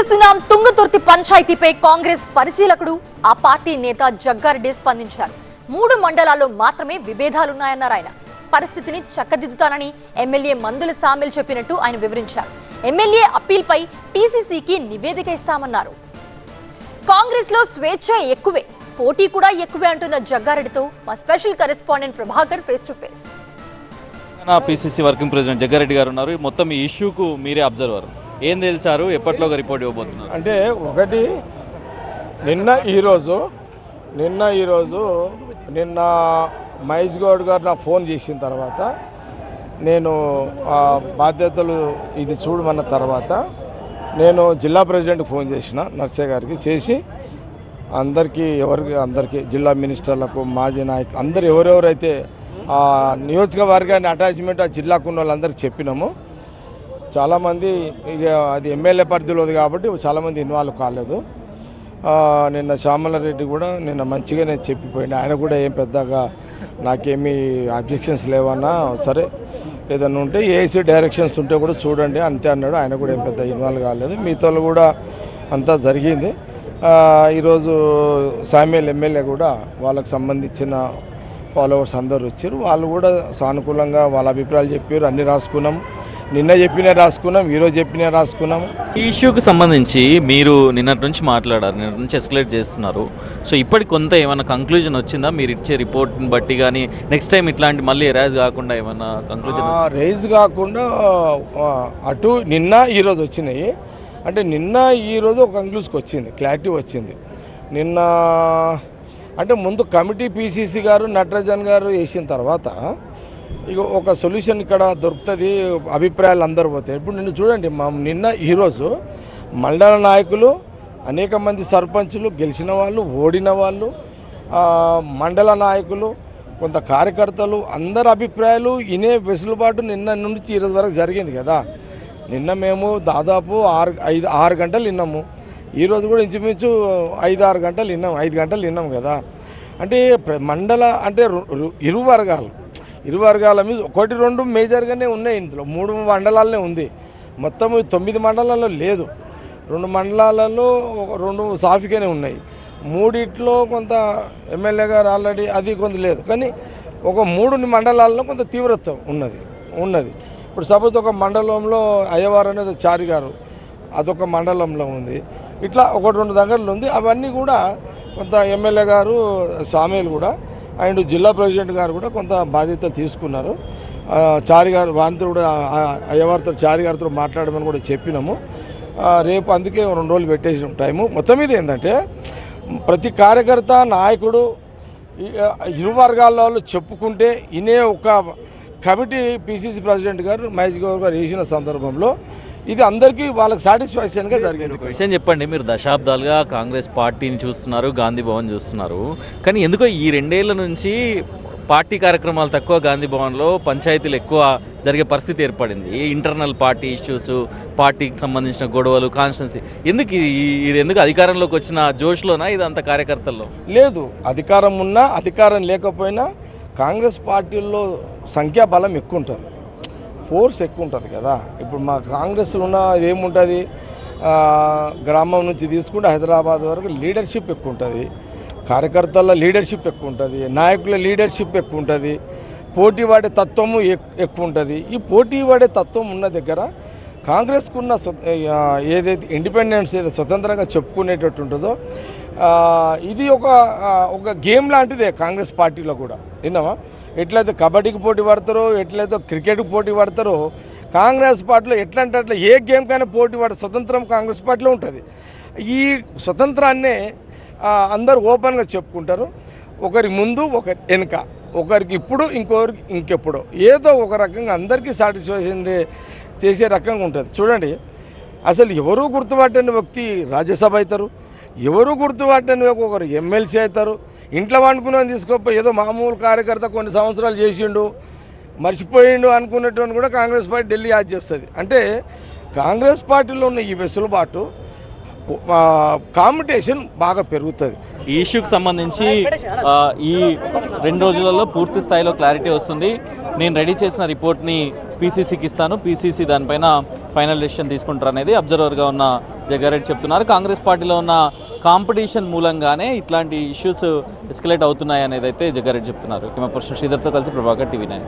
చూస్తున్నాం. తుంగతుర్తి పంచాయతీపై కాంగ్రెస్ పరిశీలకుడు ఆ పార్టీ నేత జగ్గారెడ్డి స్పందించారు. 3 మండలాల్లో మాత్రమే విభేదాలున్నాయన్నారు ఆయన. పరిస్థితిని చక్కదిద్దుతానని ఎమ్మెల్యే మందుల సామిల్ చెప్పినట్టు ఆయన వివరించారు. ఎమ్మెల్యే అప్పీల్పై టీసీసీకి నివేదిక ఇస్తామన్నారు. కాంగ్రెస్ లో స్వేచ్ఛ ఎక్కువే, పోటీ కూడా ఎక్కువే అంటున్న జగ్గారెడ్డితో మా special correspondent Prabhakar face to face. PCC working president Jaggareddy గారు ఉన్నారు. మొత్తం ఈ ఇష్యూకు మీరే అబ్జర్వర్, ఏం తెలిసారు, ఎప్పట్లోగా రిపోర్ట్ ఇవ్వబోతున్నారు? అంటే ఒకటి నిన్న మహేష్ గౌడ్ గారు నాకు ఫోన్ చేసిన తర్వాత నేను బాధ్యతలు ఇది చూడమన్న తర్వాత నేను జిల్లా ప్రెసిడెంట్కి ఫోన్ చేసిన నర్సయ్య గారికి చేసి అందరికీ జిల్లా మినిస్టర్లకు మాజీ నాయకులు అందరు ఎవరెవరైతే నియోజకవర్గాన్ని అటాచ్మెంట్ ఆ జిల్లాకు ఉన్న వాళ్ళందరికీ చెప్పినాము. చాలామంది ఇక అది ఎమ్మెల్యే పరిధిలోది కాబట్టి చాలామంది ఇన్వాల్వ్ కాలేదు. నిన్న శ్యామలారెడ్డి కూడా నిన్న మంచిగానే చెప్పిపోయింది. ఆయన కూడా ఏం పెద్దగా నాకేమీ అబ్జెక్షన్స్ లేవన్నా, సరే ఏదన్నా ఉంటే ఏసీ డైరెక్షన్స్ ఉంటే కూడా చూడండి అంతే అన్నాడు. ఆయన కూడా ఏం పెద్ద ఇన్వాల్వ్ కాలేదు. మీతో కూడా అంతా జరిగింది. ఈరోజు సామ్యుల్ ఎమ్మెల్యే కూడా వాళ్ళకు సంబంధించిన ఫాలోవర్స్ అందరు వచ్చారు. వాళ్ళు కూడా సానుకూలంగా వాళ్ళ అభిప్రాయాలు చెప్పారు. అన్నీ రాసుకున్నాం. నిన్న చెప్పినా రాసుకున్నాం, ఈరోజు చెప్పినా రాసుకున్నాం. ఈ ఇష్యూకి సంబంధించి మీరు నిన్నటి నుంచి మాట్లాడారు, నిన్నటి నుంచి ఎస్కలేట్ చేస్తున్నారు. సో ఇప్పటికి కొంత ఏమైనా కంక్లూజన్ వచ్చిందా? మీరు ఇచ్చే రిపోర్ట్ని బట్టి కానీ నెక్స్ట్ టైం ఇట్లాంటి మళ్ళీ రైజ్ కాకుండా ఏమైనా కంక్లూజన్? రైజ్ కాకుండా అటు నిన్న ఈరోజు వచ్చినాయి. అంటే నిన్న ఈరోజు ఒక కంక్లూజ్కి వచ్చింది, క్లారిటీ వచ్చింది. నిన్న అంటే ముందు కమిటీ పీసీసీ గారు నటరాజన్ గారు వేసిన తర్వాత ఇక ఒక సొల్యూషన్ ఇక్కడ దొరుకుతుంది, అభిప్రాయాలు అందరూ పోతాయి. ఇప్పుడు నిన్ను చూడండి, నిన్న ఈరోజు మండల నాయకులు, అనేక మంది సర్పంచులు, గెలిచిన వాళ్ళు, ఓడిన వాళ్ళు, మండల నాయకులు, కొంత కార్యకర్తలు, అందరి అభిప్రాయాలు వినే వెసులుబాటు నిన్న నుంచి ఈరోజు వరకు జరిగింది కదా. నిన్న మేము దాదాపు 6 గంటలు విన్నాము. ఈరోజు కూడా ఇంచుమించు 5-6 గంటలు విన్నాం, 5 గంటలు విన్నాం కదా. అంటే మండల అంటే ఇరు వర్గాల మీద 1-2 మేజర్గానే ఉన్నాయి. ఇందులో 3 మండలాలనే ఉంది. మొత్తం 9 మండలాల్లో లేదు. 2 మండలాలలో 2 సాఫీగానే ఉన్నాయి. 3 కొంత ఎమ్మెల్యే గారు ఆల్రెడీ అది కొంత లేదు. కానీ ఒక 3 మండలాల్లో కొంత తీవ్రత ఉన్నది. ఇప్పుడు సపోజ్ ఒక మండలంలో అయ్యవారు అనేది చారి గారు, అదొక మండలంలో ఉంది. ఇట్లా 1-2 దగ్గరలో ఉంది. అవన్నీ కూడా కొంత ఎమ్మెల్యే గారు సామేలు కూడా అండ్ జిల్లా ప్రెసిడెంట్ గారు కూడా కొంత బాధ్యతలు తీసుకున్నారు. చారి గారు వారితో కూడా అయ్యవారితో చారి గారితో మాట్లాడమని కూడా చెప్పినాము. రేపు అందుకే 2 రోజులు పెట్టేసిన టైము. మొత్తం మీద ఏంటంటే ప్రతి కార్యకర్త నాయకుడు ఇరు వర్గాల వాళ్ళు చెప్పుకుంటే ఇనే ఒక కమిటీ పీసీసీ ప్రెసిడెంట్ గారు మహేష్ గౌడ్ గారు వేసిన సందర్భంలో ఇది అందరికీ వాళ్ళకి సాటిస్ఫాక్షన్గా జరిగింది. ఒక విషయం చెప్పండి, మీరు దశాబ్దాలుగా కాంగ్రెస్ పార్టీని చూస్తున్నారు, గాంధీ భవన్ చూస్తున్నారు. కానీ ఎందుకో ఈ 2 ఏళ్ల నుంచి పార్టీ కార్యక్రమాలు తక్కువ, గాంధీ భవన్లో పంచాయతీలు ఎక్కువ జరిగే పరిస్థితి ఏర్పడింది. ఇంటర్నల్ పార్టీ ఇష్యూస్, పార్టీకి సంబంధించిన గొడవలు, కాన్స్టిట్యున్సీ ఎందుకు అధికారంలోకి వచ్చిన జోష్లోనా ఇదంతా కార్యకర్తల్లో? లేదు, అధికారం ఉన్నా అధికారం లేకపోయినా కాంగ్రెస్ పార్టీల్లో సంఖ్యాబలం ఎక్కువ ఉంటుంది, ఫోర్స్ ఎక్కువ ఉంటుంది కదా. ఇప్పుడు మా కాంగ్రెస్ ఉన్న ఏముంటుంది, గ్రామం నుంచి తీసుకుంటే హైదరాబాద్ వరకు లీడర్షిప్ ఎక్కువ ఉంటుంది, కార్యకర్తల లీడర్షిప్ ఎక్కువ ఉంటుంది, నాయకుల లీడర్షిప్ ఎక్కువ ఉంటుంది, పోటీ పడే తత్వము ఎక్కువ ఉంటుంది. ఈ పోటీ పడే తత్వం ఉన్న దగ్గర కాంగ్రెస్కున్న ఏదైతే ఇండిపెండెన్స్ ఏదైతే స్వతంత్రంగా చెప్పుకునేటట్టు ఉంటుందో ఇది ఒక గేమ్ లాంటిదే కాంగ్రెస్ పార్టీలో కూడా. విన్నామా, ఎట్లయితే కబడ్డీకి పోటీ పడతారో, ఎట్లయితే క్రికెట్కి పోటీ పడతారో, కాంగ్రెస్ పార్టీలో ఎట్లంటే అట్లా ఏ గేమ్కైనా పోటీ పడే స్వతంత్రం కాంగ్రెస్ పార్టీలో ఉంటుంది. ఈ స్వతంత్రాన్నే అందరూ ఓపెన్గా చెప్పుకుంటారు. ఒకరి ముందు, ఒకరి వెనుక, ఒకరికి ఇప్పుడు, ఇంకొకరికి ఇంకెప్పుడు, ఏదో ఒక రకంగా అందరికీ సాటిస్ఫాక్షన్ చేసే రకంగా ఉంటుంది. చూడండి, అసలు ఎవరు గుర్తుపట్టని వ్యక్తి రాజ్యసభ అవుతారు, ఎవరు గుర్తుపట్టని ఒకరు ఎమ్మెల్సీ అవుతారు. ఇంట్లో వండుకుని తీసుకోపోయి ఏదో మామూలు కార్యకర్త కొన్ని సంవత్సరాలు చేసిండు, మర్చిపోయిండు అనుకున్నటువంటి కూడా కాంగ్రెస్ పార్టీ ఢిల్లీ యాద్ చేస్తుంది. అంటే కాంగ్రెస్ పార్టీలో ఉన్న ఈ వెసులుబాటు, కాంపిటీషన్ బాగా పెరుగుతుంది. ఈ ఇష్యూకి సంబంధించి ఈ 2 రోజులలో పూర్తి స్థాయిలో క్లారిటీ వస్తుంది. నేను రెడీ చేసిన రిపోర్ట్ని పీసీసీకి ఇస్తాను, పీసీసీ దానిపైన ఫైనల్ డెసిషన్ తీసుకుంటారు అనేది అబ్జర్వర్గా ఉన్న జగ్గారెడ్డి చెప్తున్నారు. కాంగ్రెస్ పార్టీలో ఉన్న కాంపిటీషన్ మూలంగానే ఇట్లాంటి ఇష్యూస్ ఎస్కలేట్ అవుతున్నాయి అనేది అయితే జగ్గారెడ్డి చెప్తున్నారు. శ్రీధర్తో కలిసి ప్రభాకర్, TV9.